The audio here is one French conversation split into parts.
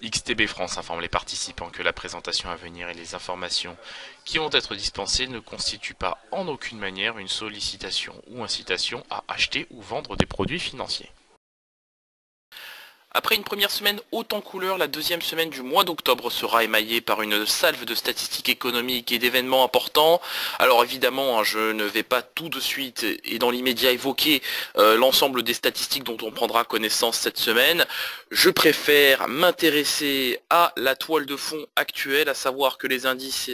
XTB France informe les participants que la présentation à venir et les informations qui vont être dispensées ne constituent pas en aucune manière une sollicitation ou incitation à acheter ou vendre des produits financiers. Après une première semaine haute en couleurs, la deuxième semaine du mois d'octobre sera émaillée par une salve de statistiques économiques et d'événements importants. Alors évidemment, je ne vais pas tout de suite et dans l'immédiat évoquer l'ensemble des statistiques dont on prendra connaissance cette semaine. Je préfère m'intéresser à la toile de fond actuelle, à savoir que les indices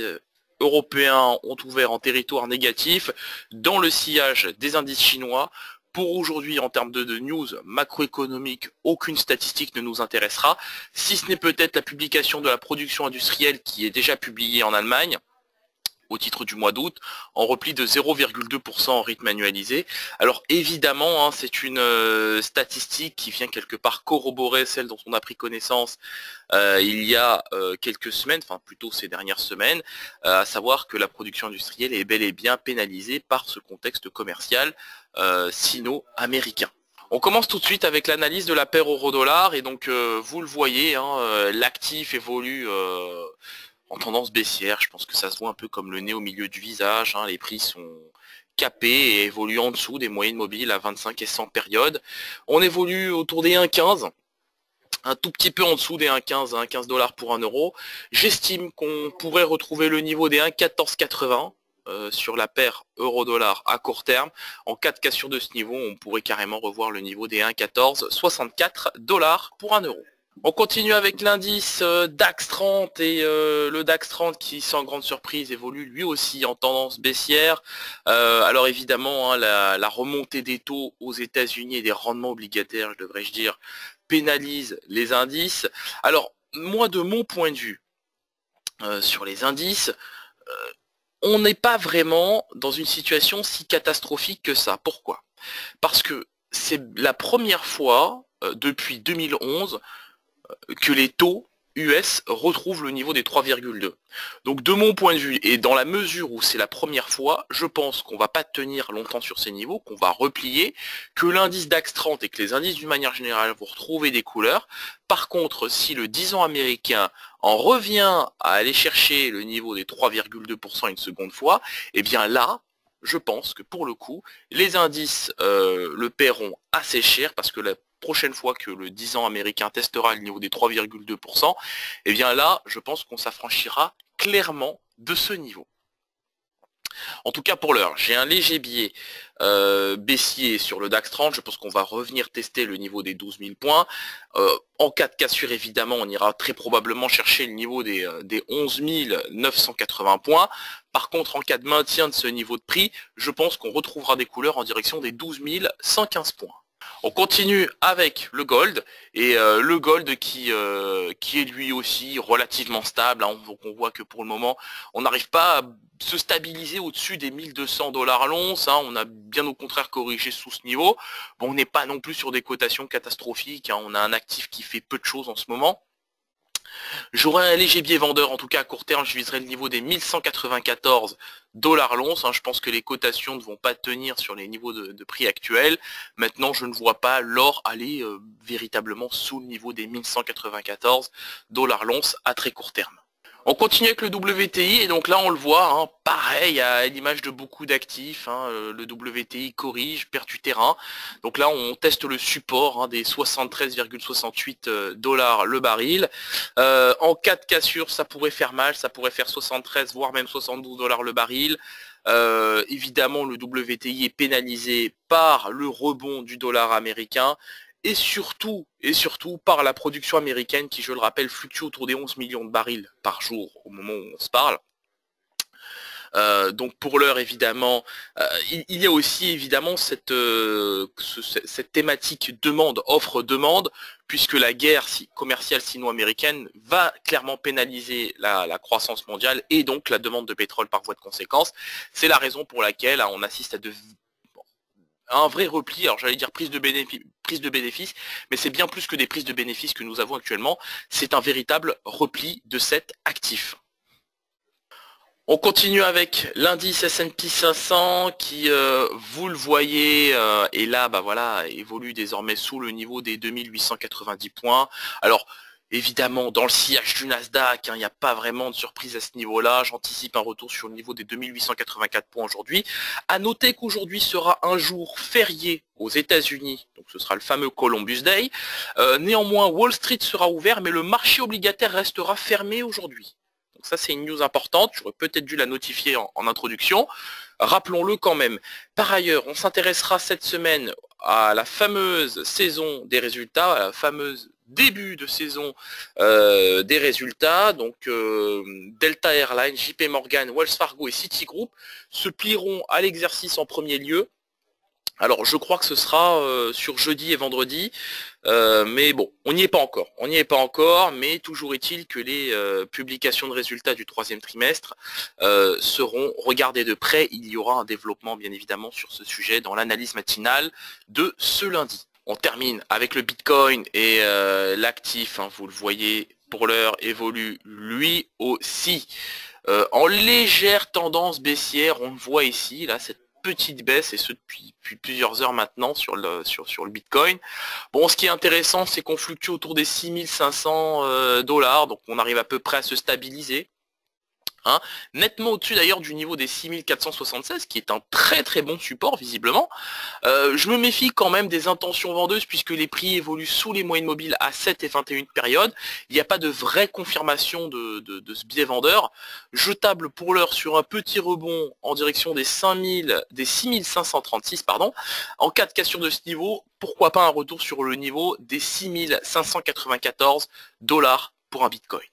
européens ont ouvert en territoire négatif dans le sillage des indices chinois. Pour aujourd'hui, en termes de news macroéconomique, aucune statistique ne nous intéressera, si ce n'est peut-être la publication de la production industrielle qui est déjà publiée en Allemagne, au titre du mois d'août, en repli de 0,2% en rythme annualisé. Alors évidemment, c'est une statistique qui vient quelque part corroborer celle dont on a pris connaissance il y a quelques semaines, enfin plutôt ces dernières semaines, à savoir que la production industrielle est bel et bien pénalisée par ce contexte commercial sino-américain. On commence tout de suite avec l'analyse de la paire euro-dollar, et donc vous le voyez, l'actif évolue en tendance baissière. Je pense que ça se voit un peu comme le nez au milieu du visage, les prix sont capés et évoluent en dessous des moyennes mobiles à 25 et 100 périodes. On évolue autour des 1,15, un tout petit peu en dessous des 1,15, 1,15 $ pour 1 euro. J'estime qu'on pourrait retrouver le niveau des 1,1480 sur la paire euro-dollar à court terme. En cas de cassure de ce niveau, on pourrait carrément revoir le niveau des 1,1464 $ pour 1 euro. On continue avec l'indice DAX 30 et le DAX 30 qui, sans grande surprise, évolue lui aussi en tendance baissière. Alors évidemment, la remontée des taux aux États-Unis et des rendements obligataires, devrais-je dire, pénalise les indices. Alors moi, de mon point de vue, sur les indices, on n'est pas vraiment dans une situation si catastrophique que ça. Pourquoi? Parce que c'est la première fois depuis 2011 que les taux US retrouvent le niveau des 3,2. Donc de mon point de vue, et dans la mesure où c'est la première fois, je pense qu'on va pas tenir longtemps sur ces niveaux, qu'on va replier, que l'indice DAX 30 et que les indices d'une manière générale vont retrouver des couleurs. Par contre, si le 10 ans américain en revient à aller chercher le niveau des 3,2% une seconde fois, eh bien là, je pense que pour le coup, les indices le paieront assez cher, parce que la prochaine fois que le 10 ans américain testera le niveau des 3,2%, eh bien là, je pense qu'on s'affranchira clairement de ce niveau. En tout cas pour l'heure, j'ai un léger biais baissier sur le DAX 30, je pense qu'on va revenir tester le niveau des 12 000 points. En cas de cassure, évidemment, on ira très probablement chercher le niveau des 11 980 points. Par contre, en cas de maintien de ce niveau de prix, je pense qu'on retrouvera des couleurs en direction des 12 115 points. On continue avec le gold, et le gold qui est lui aussi relativement stable, donc on voit que pour le moment on n'arrive pas à se stabiliser au-dessus des 1200 $ l'once, on a bien au contraire corrigé sous ce niveau. Bon, on n'est pas non plus sur des cotations catastrophiques, on a un actif qui fait peu de choses en ce moment. J'aurai un léger biais vendeur, en tout cas à court terme, je viserai le niveau des 1194 $ l'once. Je pense que les cotations ne vont pas tenir sur les niveaux de prix actuels. Maintenant, je ne vois pas l'or aller véritablement sous le niveau des 1194 $ l'once à très court terme. On continue avec le WTI, et donc là on le voit, pareil à l'image de beaucoup d'actifs, le WTI corrige, perd du terrain. Donc là on teste le support des 73,68 $ le baril. En cas de cassure, ça pourrait faire mal, ça pourrait faire 73 voire même 72 $ le baril. Évidemment le WTI est pénalisé par le rebond du dollar américain, et surtout par la production américaine qui, je le rappelle, fluctue autour des 11 millions de barils par jour au moment où on se parle. Donc pour l'heure, évidemment, il y a aussi évidemment cette thématique offre-demande, puisque la guerre commerciale sino-américaine va clairement pénaliser la croissance mondiale et donc la demande de pétrole par voie de conséquence. C'est la raison pour laquelle on assiste à un vrai repli. Alors j'allais dire prise de bénéfices, mais c'est bien plus que des prises de bénéfices que nous avons actuellement, c'est un véritable repli de cet actif. On continue avec l'indice S&P 500 qui, vous le voyez, est là, voilà, évolue désormais sous le niveau des 2890 points. Alors évidemment dans le sillage du Nasdaq, il n'y a pas vraiment de surprise à ce niveau-là. J'anticipe un retour sur le niveau des 2884 points aujourd'hui. À noter qu'aujourd'hui sera un jour férié aux États-Unis, donc ce sera le fameux Columbus Day. Néanmoins, Wall Street sera ouvert, mais le marché obligataire restera fermé aujourd'hui. Donc ça, c'est une news importante. J'aurais peut-être dû la notifier en introduction. Rappelons-le quand même. Par ailleurs, on s'intéressera cette semaine à la fameuse saison des résultats, à la fameuse début de saison des résultats. Donc Delta Airlines, JP Morgan, Wells Fargo et Citigroup se plieront à l'exercice en premier lieu. Alors je crois que ce sera sur jeudi et vendredi, mais bon, on n'y est pas encore, mais toujours est-il que les publications de résultats du troisième trimestre seront regardées de près. Il y aura un développement bien évidemment sur ce sujet dans l'analyse matinale de ce lundi. On termine avec le Bitcoin et l'actif, hein, vous le voyez, pour l'heure évolue lui aussi en légère tendance baissière. On le voit ici, là, cette petite baisse, et ce depuis plusieurs heures maintenant sur le Bitcoin. Bon, ce qui est intéressant, c'est qu'on fluctue autour des 6500 $, donc on arrive à peu près à se stabiliser. Hein, nettement au-dessus d'ailleurs du niveau des 6476, qui est un très très bon support visiblement. Je me méfie quand même des intentions vendeuses, puisque les prix évoluent sous les moyennes mobiles à 7 et 21 périodes. Il n'y a pas de vraie confirmation de ce biais vendeur. Je table pour l'heure sur un petit rebond en direction des 6536, pardon. En cas de cassure de ce niveau, pourquoi pas un retour sur le niveau des 6594 $ pour un Bitcoin.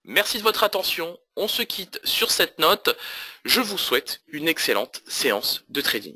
Merci de votre attention, on se quitte sur cette note. Je vous souhaite une excellente séance de trading.